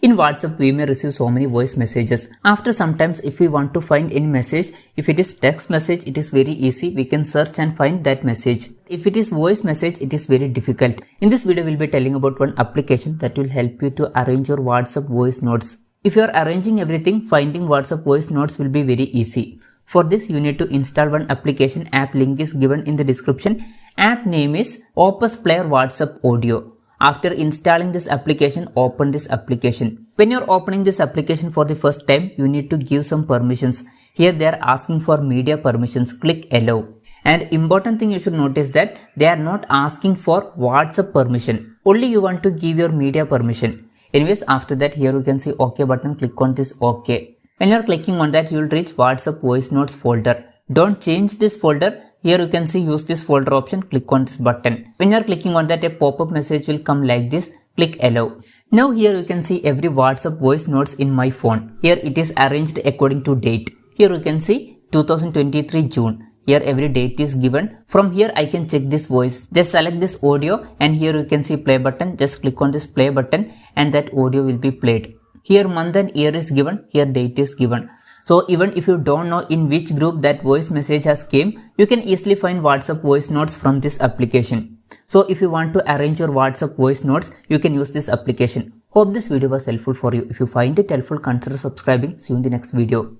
In WhatsApp, we may receive so many voice messages. After sometimes if we want to find any message, if it is text message, it is very easy. We can search and find that message. If it is voice message, it is very difficult. In this video, we'll be telling about one application that will help you to arrange your WhatsApp voice notes. If you are arranging everything, finding WhatsApp voice notes will be very easy. For this, you need to install one application. App link is given in the description. App name is Opus Player WhatsApp Audio. After installing this application, open this application. When you're opening this application for the first time, you need to give some permissions. Here they are asking for media permissions. Click allow. And important thing you should notice that they are not asking for WhatsApp permission. Only you want to give your media permission. Anyways, after that, here you can see OK button. Click on this OK. When you're clicking on that, you will reach WhatsApp voice notes folder. Don't change this folder. Here you can see use this folder option. Click on this button. When you are clicking on that, a pop-up message will come like this. Click allow. Now here you can see every WhatsApp voice notes in my phone. Here it is arranged according to date. Here you can see 2023 June. Here every date is given. From here I can check this voice. Just select this audio and here you can see play button. Just click on this play button and that audio will be played. Here month and year is given. Here date is given. So even if you don't know in which group that voice message has came, you can easily find WhatsApp voice notes from this application. So if you want to arrange your WhatsApp voice notes, you can use this application. Hope this video was helpful for you. If you find it helpful, consider subscribing. See you in the next video.